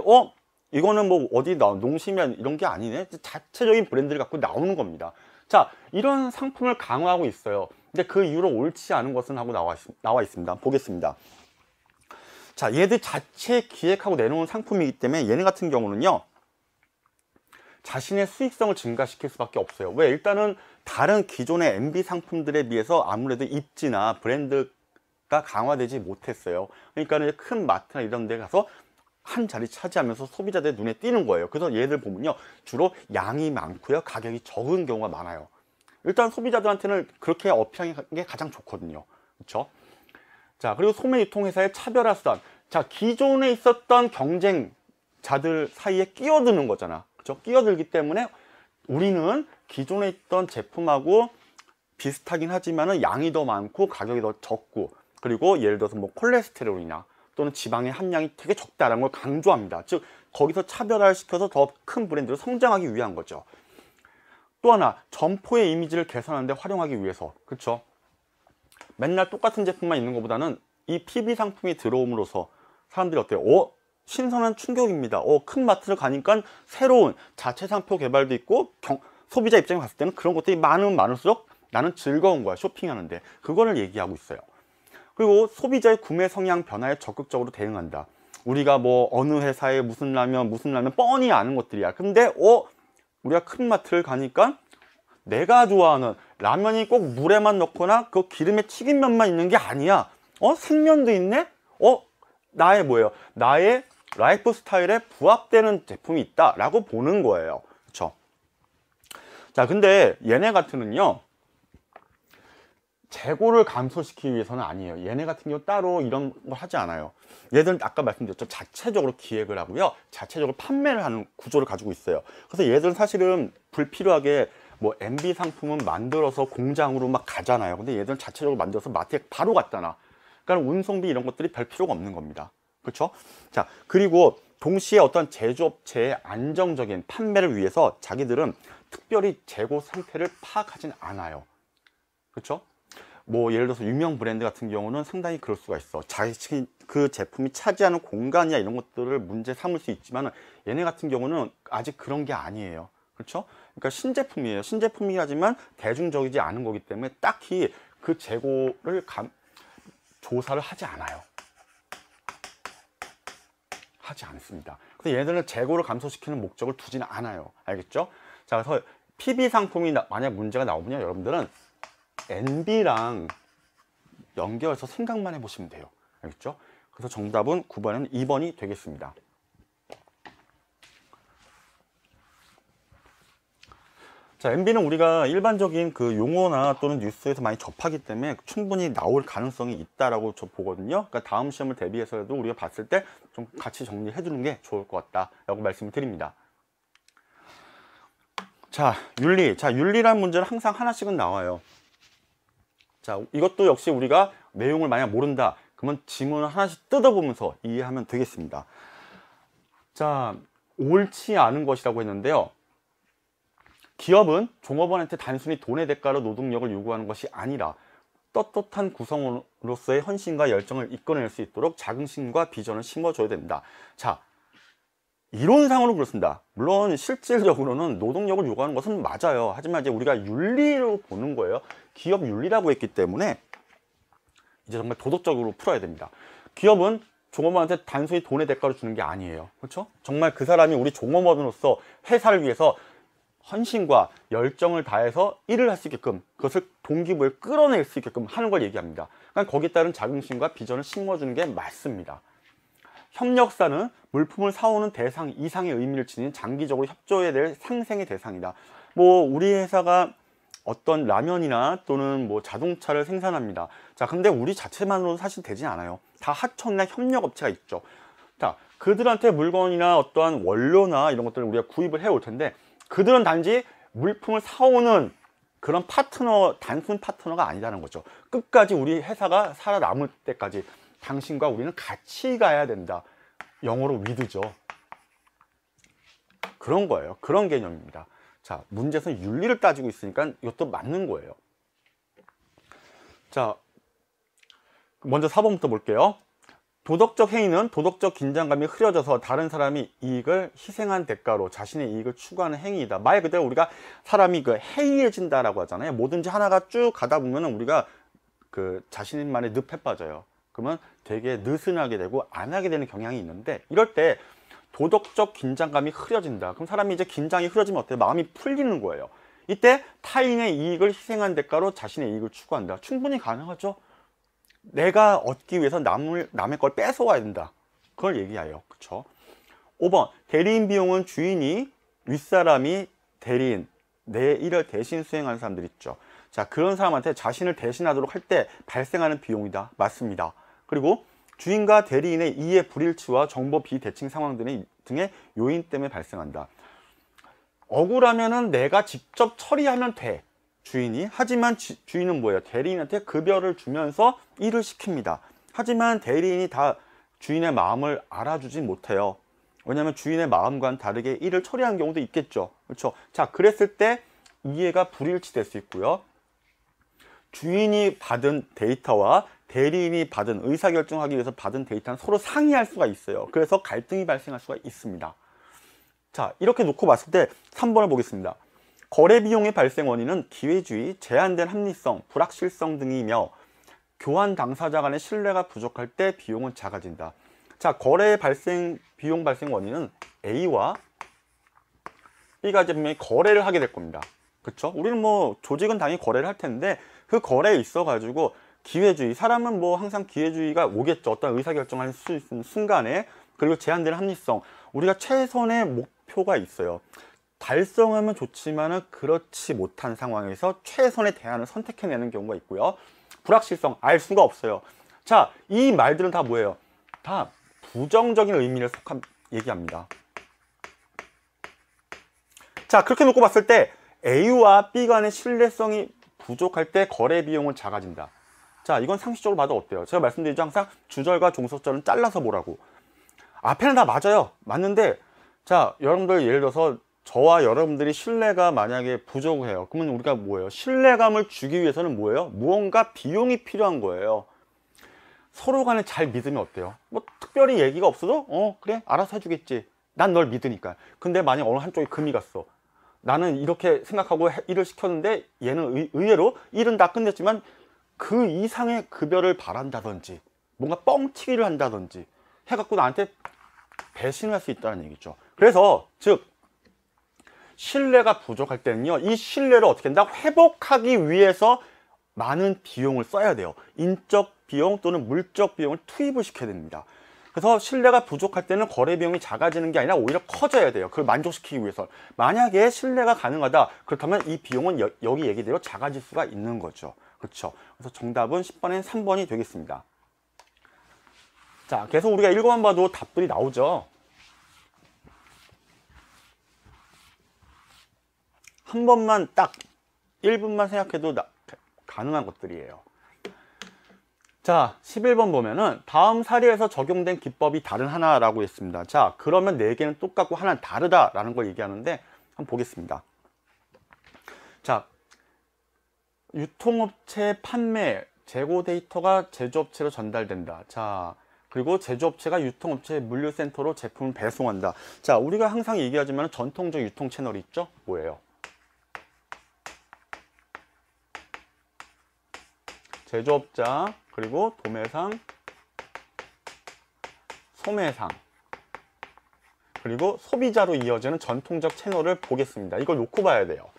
이거는 뭐 어디 농심면 이런 게 아니네. 자체적인 브랜드를 갖고 나오는 겁니다. 자, 이런 상품을 강화하고 있어요. 근데 그 이유로 옳지 않은 것은 하고 나와 있습니다. 보겠습니다. 자, 얘들 자체 기획하고 내놓은 상품이기 때문에 얘네 같은 경우는요, 자신의 수익성을 증가시킬 수밖에 없어요. 왜? 일단은 다른 기존의 MB 상품들에 비해서 아무래도 입지나 브랜드가 강화되지 못했어요. 그러니까 큰 마트나 이런 데 가서 한 자리 차지하면서 소비자들의 눈에 띄는 거예요. 그래서 얘들 보면요, 주로 양이 많고요, 가격이 적은 경우가 많아요. 일단 소비자들한테는 그렇게 어필하는 게 가장 좋거든요. 그렇죠? 자, 그리고 소매 유통회사의 차별화 수단. 자, 기존에 있었던 경쟁자들 사이에 끼어드는 거잖아. 그렇죠? 끼어들기 때문에 우리는 기존에 있던 제품하고 비슷하긴 하지만은 양이 더 많고 가격이 더 적고, 그리고 예를 들어서 뭐 콜레스테롤이나 또는 지방의 함량이 되게 적다라는 걸 강조합니다. 즉, 거기서 차별화를 시켜서 더 큰 브랜드로 성장하기 위한 거죠. 또 하나, 점포의 이미지를 개선하는 데 활용하기 위해서. 그렇죠? 맨날 똑같은 제품만 있는 것보다는 이 PB 상품이 들어옴으로써 사람들이 어때요? 신선한 충격입니다. 큰 마트를 가니까 새로운 자체 상표 개발도 있고, 소비자 입장에 봤을 때는 그런 것들이 많으면 많을수록 나는 즐거운 거야, 쇼핑하는데. 그거를 얘기하고 있어요. 그리고 소비자의 구매 성향 변화에 적극적으로 대응한다. 우리가 뭐 어느 회사에 무슨 라면 뻔히 아는 것들이야. 근데 우리가 큰 마트를 가니까 내가 좋아하는 라면이 꼭 물에만 넣거나 그 기름에 튀김면만 있는 게 아니야. 생면도 있네? 나의 뭐예요? 나의 라이프 스타일에 부합되는 제품이 있다라고 보는 거예요. 그렇죠? 자, 근데 얘네 같은은요, 재고를 감소시키기 위해서는 아니에요. 얘네 같은 경우 따로 이런 걸 하지 않아요. 얘들은 아까 말씀드렸죠, 자체적으로 기획을 하고요, 자체적으로 판매를 하는 구조를 가지고 있어요. 그래서 얘들은 사실은 불필요하게 뭐 MB 상품은 만들어서 공장으로 막 가잖아요. 근데 얘들은 자체적으로 만들어서 마트에 바로 갖다 놔. 그러니까 운송비 이런 것들이 별 필요가 없는 겁니다. 그렇죠? 자, 그리고 동시에 어떤 제조업체의 안정적인 판매를 위해서 자기들은 특별히 재고 상태를 파악하진 않아요. 그렇죠? 뭐 예를 들어서 유명 브랜드 같은 경우는 상당히 그럴 수가 있어. 자기 그 제품이 차지하는 공간이나 이런 것들을 문제 삼을 수 있지만, 얘네 같은 경우는 아직 그런 게 아니에요. 그렇죠? 그러니까 신제품이에요. 신제품이긴 하지만 대중적이지 않은 거기 때문에 딱히 그 재고를 조사를 하지 않아요. 하지 않습니다. 그래서 얘네들은 재고를 감소시키는 목적을 두지는 않아요. 알겠죠? 자, 그래서 PB 상품이 만약 문제가 나오면요, 여러분들은 NB랑 연결해서 생각만 해보시면 돼요. 알겠죠? 그래서 정답은 9번은 2번이 되겠습니다. 자, MB는 우리가 일반적인 그 용어나 또는 뉴스에서 많이 접하기 때문에 충분히 나올 가능성이 있다라고 저 보거든요. 그러니까 다음 시험을 대비해서라도 우리가 봤을 때 좀 같이 정리해 주는 게 좋을 것 같다라고 말씀을 드립니다. 자, 윤리. 자, 윤리라는 문제는 항상 하나씩은 나와요. 자, 이것도 역시 우리가 내용을 만약 모른다, 그러면 지문을 하나씩 뜯어보면서 이해하면 되겠습니다. 자, 옳지 않은 것이라고 했는데요, 기업은 종업원한테 단순히 돈의 대가로 노동력을 요구하는 것이 아니라 떳떳한 구성원으로서의 헌신과 열정을 이끌어낼 수 있도록 자긍심과 비전을 심어줘야 된다. 자, 이론상으로 그렇습니다. 물론 실질적으로는 노동력을 요구하는 것은 맞아요. 하지만 이제 우리가 윤리로 보는 거예요. 기업 윤리라고 했기 때문에 이제 정말 도덕적으로 풀어야 됩니다. 기업은 종업원한테 단순히 돈의 대가로 주는 게 아니에요. 그렇죠? 정말 그 사람이 우리 종업원으로서 회사를 위해서 헌신과 열정을 다해서 일을 할 수 있게끔, 그것을 동기부여를 끌어낼 수 있게끔 하는 걸 얘기합니다. 그러니까 거기에 따른 자긍심과 비전을 심어주는 게 맞습니다. 협력사는 물품을 사오는 대상 이상의 의미를 지닌 장기적으로 협조해야 될 상생의 대상이다. 뭐 우리 회사가 어떤 라면이나 또는 뭐 자동차를 생산합니다. 자, 근데 우리 자체만으로는 사실 되지 않아요. 다 하청이나 협력업체가 있죠. 자, 그들한테 물건이나 어떠한 원료나 이런 것들을 우리가 구입을 해올 텐데, 그들은 단지 물품을 사오는 그런 파트너, 단순 파트너가 아니라는 거죠. 끝까지 우리 회사가 살아남을 때까지 당신과 우리는 같이 가야 된다. 영어로 with죠. 그런 거예요. 그런 개념입니다. 자, 문제에서는 윤리를 따지고 있으니까 이것도 맞는 거예요. 자, 먼저 4번부터 볼게요. 도덕적 행위는 도덕적 긴장감이 흐려져서 다른 사람이 이익을 희생한 대가로 자신의 이익을 추구하는 행위이다. 말 그대로 우리가 사람이 그 해이해진다라고 하잖아요. 뭐든지 하나가 쭉 가다 보면 우리가 그 자신만의 늪에 빠져요. 그러면 되게 느슨하게 되고 안 하게 되는 경향이 있는데, 이럴 때 도덕적 긴장감이 흐려진다. 그럼 사람이 이제 긴장이 흐려지면 어때요? 마음이 풀리는 거예요. 이때 타인의 이익을 희생한 대가로 자신의 이익을 추구한다. 충분히 가능하죠. 내가 얻기 위해서 남의 걸 뺏어와야 된다. 그걸 얘기해요. 그쵸? 5번, 대리인 비용은 주인이, 윗사람이 대리인, 내 일을 대신 수행하는 사람들 있죠. 자, 그런 사람한테 자신을 대신하도록 할 때 발생하는 비용이다. 맞습니다. 그리고 주인과 대리인의 이해 불일치와 정보 비대칭 상황 등의 요인 때문에 발생한다. 억울하면은 내가 직접 처리하면 돼. 주인이. 하지만 주인은 뭐예요? 대리인한테 급여를 주면서 일을 시킵니다. 하지만 대리인이 다 주인의 마음을 알아주지 못해요. 왜냐하면 주인의 마음과는 다르게 일을 처리하는 경우도 있겠죠. 그렇죠? 자, 그랬을 때 이해가 불일치될 수 있고요. 주인이 받은 데이터와 대리인이 받은, 의사결정하기 위해서 받은 데이터는 서로 상이할 수가 있어요. 그래서 갈등이 발생할 수가 있습니다. 자, 이렇게 놓고 봤을 때 3번을 보겠습니다. 거래 비용의 발생 원인은 기회주의, 제한된 합리성, 불확실성 등이며 교환 당사자 간의 신뢰가 부족할 때 비용은 작아진다. 자, 거래 비용 발생 원인은 A와 B가 이제 분명히 거래를 하게 될 겁니다. 그쵸? 우리는 뭐 조직은 당연히 거래를 할 텐데, 그 거래에 있어 가지고 기회주의, 사람은 뭐 항상 기회주의가 오겠죠. 어떤 의사결정을 할 수 있는 순간에. 그리고 제한된 합리성, 우리가 최선의 목표가 있어요. 달성하면 좋지만은 그렇지 못한 상황에서 최선의 대안을 선택해내는 경우가 있고요. 불확실성, 알 수가 없어요. 자, 이 말들은 다 뭐예요? 다 부정적인 의미를 얘기합니다. 자, 그렇게 놓고 봤을 때 A와 B 간의 신뢰성이 부족할 때 거래 비용은 작아진다. 자, 이건 상식적으로 봐도 어때요? 제가 말씀드리죠. 항상 주절과 종속절은 잘라서 보라고. 앞에는 다 맞아요. 맞는데, 자, 여러분들 예를 들어서 저와 여러분들이 신뢰가 만약에 부족해요. 그러면 우리가 뭐예요? 신뢰감을 주기 위해서는 뭐예요? 무언가 비용이 필요한 거예요. 서로 간에 잘 믿으면 어때요? 뭐 특별히 얘기가 없어도 그래 알아서 해주겠지. 난 널 믿으니까. 근데 만약 어느 한쪽에 금이 갔어. 나는 이렇게 생각하고 일을 시켰는데 얘는 의외로 일은 다 끝냈지만 그 이상의 급여를 바란다든지 뭔가 뻥튀기를 한다든지 해갖고 나한테 배신을 할 수 있다는 얘기죠. 그래서 즉 신뢰가 부족할 때는요, 이 신뢰를 어떻게 한다? 회복하기 위해서 많은 비용을 써야 돼요. 인적 비용 또는 물적 비용을 투입을 시켜야 됩니다. 그래서 신뢰가 부족할 때는 거래 비용이 작아지는 게 아니라 오히려 커져야 돼요. 그걸 만족시키기 위해서. 만약에 신뢰가 가능하다, 그렇다면 이 비용은 여기 얘기대로 작아질 수가 있는 거죠. 그렇죠? 그래서 정답은 10번엔 3번이 되겠습니다. 자, 계속 우리가 읽어만 봐도 답들이 나오죠. 한 번만 딱 1분만 생각해도 가능한 것들이에요. 자, 11번 보면은 다음 사례에서 적용된 기법이 다른 하나라고 했습니다. 자, 그러면 4개는 똑같고 하나는 다르다라는 걸 얘기하는데 한번 보겠습니다. 자, 유통업체 판매, 재고 데이터가 제조업체로 전달된다. 자, 그리고 제조업체가 유통업체 물류센터로 제품을 배송한다. 자, 우리가 항상 얘기하지만 전통적 유통 채널이 있죠? 뭐예요? 제조업자, 그리고 도매상, 소매상, 그리고 소비자로 이어지는 전통적 채널을 보겠습니다. 이걸 놓고 봐야 돼요.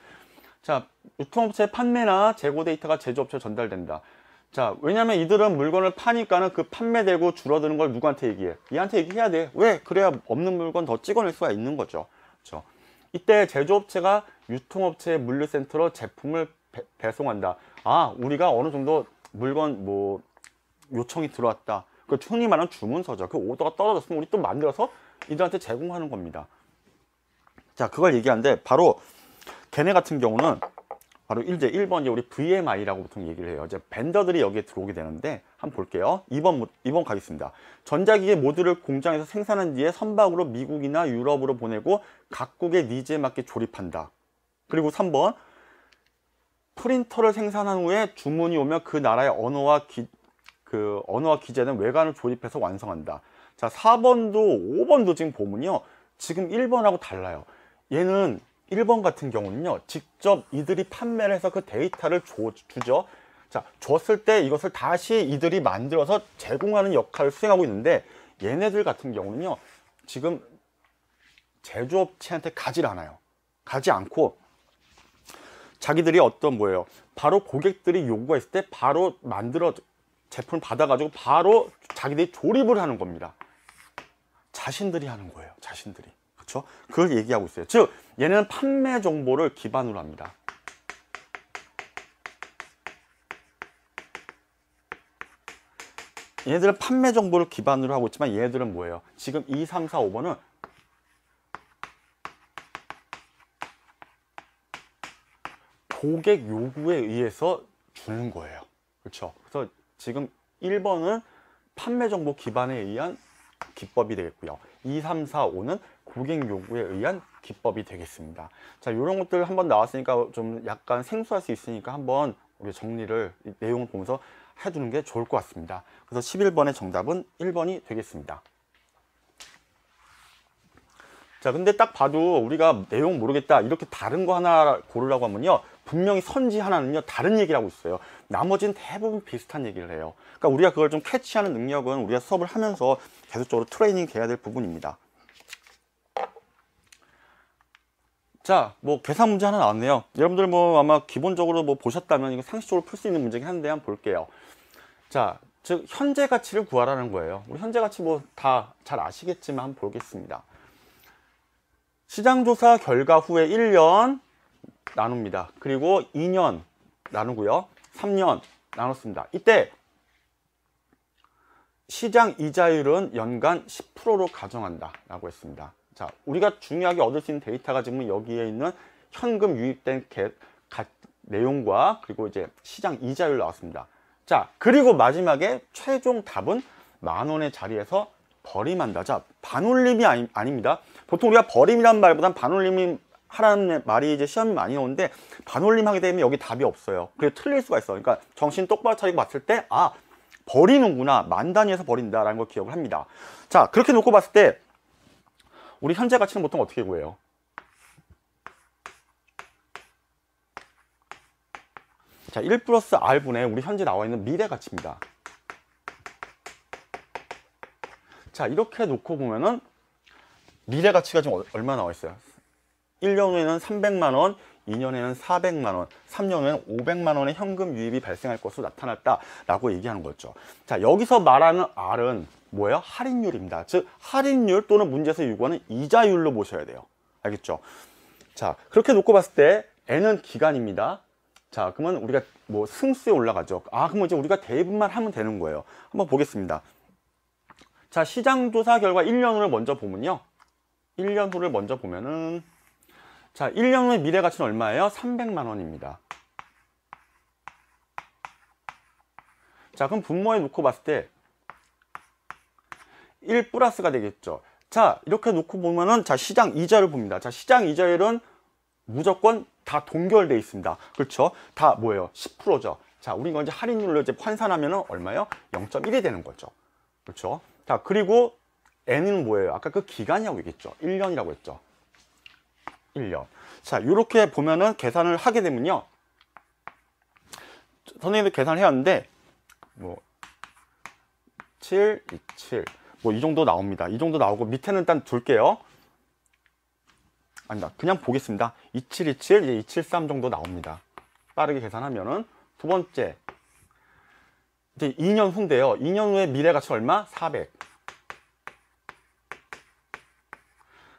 자, 유통업체 판매나 재고 데이터가 제조업체로 전달된다. 자, 왜냐면 이들은 물건을 파니까는 그 판매되고 줄어드는 걸 누구한테 얘기해? 얘한테 얘기해야 돼. 왜? 그래야 없는 물건 더 찍어낼 수가 있는 거죠. 그렇죠? 이때 제조업체가 유통업체의 물류센터로 제품을 배송한다. 아, 우리가 어느 정도 물건 뭐 요청이 들어왔다. 그 흔히 말하는 주문서죠. 그 오더가 떨어졌으면 우리 또 만들어서 이들한테 제공하는 겁니다. 자, 그걸 얘기하는데 바로 걔네 같은 경우는 바로 이제 1번 이제 우리 VMI라고 보통 얘기를 해요. 이제 벤더들이 여기에 들어오게 되는데 한번 볼게요. 2번 가겠습니다. 전자기기 모듈을 공장에서 생산한 뒤에 선박으로 미국이나 유럽으로 보내고 각국의 니즈에 맞게 조립한다. 그리고 3번 프린터를 생산한 후에 주문이 오면 그 나라의 언어와 기재는 외관을 조립해서 완성한다. 자, 4번도 5번도 지금 보면요. 지금 1번하고 달라요. 얘는 1번 같은 경우는요. 직접 이들이 판매를 해서 그 데이터를 주죠. 자, 줬을 때 이것을 다시 이들이 만들어서 제공하는 역할을 수행하고 있는데 얘네들 같은 경우는요. 지금 제조업체한테 가지 않아요. 가지 않고 자기들이 뭐예요. 바로 고객들이 요구가 있을 때 바로 만들어 제품을 받아가지고 바로 자기들이 조립을 하는 겁니다. 자신들이 하는 거예요. 자신들이. 그렇죠? 그걸 얘기하고 있어요. 즉 얘는 판매 정보를 기반으로 합니다. 얘네들은 판매 정보를 기반으로 하고 있지만 얘네들은 뭐예요? 지금 2, 3, 4, 5번은 고객 요구에 의해서 주는 거예요. 그렇죠? 그래서 지금 1번은 판매 정보 기반에 의한 기법이 되겠고요. 2, 3, 4, 5는 고객 요구에 의한 기법이 되겠습니다. 자, 이런 것들 한번 나왔으니까 좀 약간 생소할 수 있으니까 한번 우리 정리를 내용을 보면서 해두는 게 좋을 것 같습니다. 그래서 11번의 정답은 1번이 되겠습니다. 자, 근데 딱 봐도 우리가 내용 모르겠다 이렇게 다른 거 하나 고르라고 하면요, 분명히 선지 하나는요 다른 얘기를 하고 있어요. 나머지는 대부분 비슷한 얘기를 해요. 그러니까 우리가 그걸 좀 캐치하는 능력은 우리가 수업을 하면서 계속적으로 트레이닝 돼야 될 부분입니다. 자, 뭐 계산 문제 하나 나왔네요. 여러분들 뭐 아마 기본적으로 뭐 보셨다면 이거 상식적으로 풀 수 있는 문제긴 한데 한번 볼게요. 자, 즉 현재 가치를 구하라는 거예요. 우리 현재 가치 뭐 다 잘 아시겠지만 한번 보겠습니다. 시장조사 결과 후에 1년 나눕니다. 그리고 2년 나누고요. 3년 나눴습니다. 이때 시장 이자율은 연간 10%로 가정한다 라고 했습니다. 자, 우리가 중요하게 얻을 수 있는 데이터가 지금 여기에 있는 현금 유입된 내용과 그리고 이제 시장 이자율 나왔습니다. 자, 그리고 마지막에 최종 답은 10,000원의 자리에서 버림한다. 자, 반올림이 아닙니다. 보통 우리가 버림이라는 말보단 반올림이 하라는 말이 이제 시험이 많이 오는데 반올림 하게 되면 여기 답이 없어요. 그래서 틀릴 수가 있어. 그러니까 정신 똑바로 차리고 봤을 때 아, 버리는구나. 만 단위에서 버린다라는 걸 기억을 합니다. 자, 그렇게 놓고 봤을 때 우리 현재 가치는 보통 어떻게 구해요? 자, 1 플러스 R분의 우리 현재 나와 있는 미래 가치입니다. 자, 이렇게 놓고 보면은 미래 가치가 지금 얼마 나와 있어요? 1년 후에는 300만 원, 2년에는 400만 원, 3년 후에는 500만 원의 현금 유입이 발생할 것으로 나타났다라고 얘기하는 거죠. 자, 여기서 말하는 R은 뭐예요? 할인율입니다. 즉, 할인율 또는 문제에서 요구하는 이자율로 보셔야 돼요. 알겠죠? 자, 그렇게 놓고 봤을 때 N은 기간입니다. 자, 그러면 우리가 뭐 승수에 올라가죠. 아, 그러면 이제 우리가 대입만 하면 되는 거예요. 한번 보겠습니다. 자, 시장조사 결과 1년 후를 먼저 보면요. 1년 후를 먼저 보면은 자, 1년 후의 미래 가치는 얼마예요? 300만 원입니다. 자, 그럼 분모에 놓고 봤을 때 1 플러스가 되겠죠. 자, 이렇게 놓고 보면은 자, 시장 이자율을 봅니다. 자, 시장 이자율은 무조건 다 동결되어 있습니다. 그렇죠? 다 뭐예요? 10%죠. 자, 우리 이거 이제 할인율로 이제 환산하면은 얼마예요? 0.1이 되는 거죠. 그렇죠? 자, 그리고 N은 뭐예요? 아까 그 기간이라고 얘기했죠. 1년이라고 했죠. 1년. 자, 이렇게 보면은 계산을 하게 되면요. 선생님도 계산을 해왔는데, 뭐, 7, 27. 뭐, 이 정도 나옵니다. 이 정도 나오고, 밑에는 일단 둘게요. 아니다. 그냥 보겠습니다. 2727, 이제 273 정도 나옵니다. 빠르게 계산하면은. 두 번째. 이제 2년 후인데요. 2년 후에 미래 가치 얼마? 400.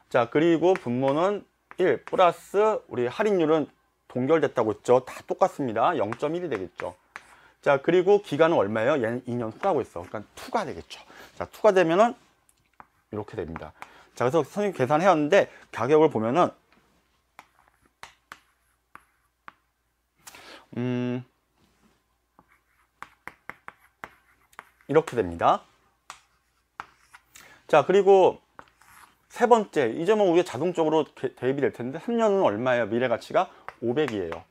자, 그리고 분모는 1 플러스 우리 할인율은 동결됐다고 했죠. 다 똑같습니다. 0.1이 되겠죠. 자, 그리고 기간은 얼마예요? 얘는 2년 후라고 했어. 그러니까 2가 되겠죠. 자, 2가 되면은 이렇게 됩니다. 자, 그래서 선생님 계산해왔는데 가격을 보면은 이렇게 됩니다. 자, 그리고 세 번째, 이제 뭐 우리가 자동적으로 대입이 될 텐데 3년은 얼마예요? 미래 가치가 500이에요.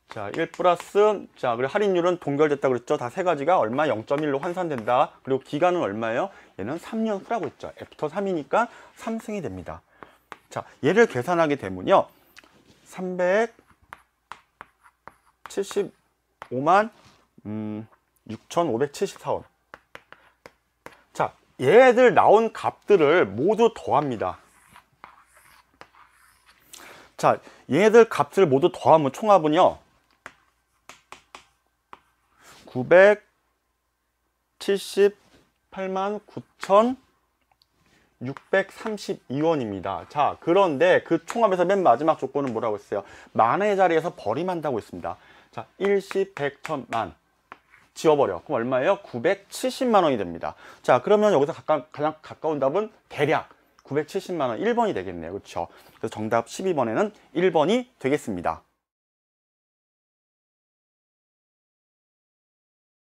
자, 1 플러스, 자, 그리고 할인율은 동결됐다 그랬죠? 다 세 가지가 얼마? 0.1로 환산된다. 그리고 기간은 얼마예요? 얘는 3년 후라고 했죠. 애프터 3이니까 3승이 됩니다. 자, 얘를 계산하게 되면요. 375만 6,574원. 자, 얘들 나온 값들을 모두 더합니다. 자, 얘들 값을 모두 더하면 총합은요. 978만 9,632원입니다. 자, 그런데 그 총합에서 맨 마지막 조건은 뭐라고 했어요? 만의 자리에서 버림한다고 했습니다. 자, 일시, 백, 천만 지워버려. 그럼 얼마예요? 970만 원이 됩니다. 자, 그러면 여기서 가장 가까운 답은 대략 970만 원 1번이 되겠네요. 그렇죠? 그래서 정답 12번에는 1번이 되겠습니다.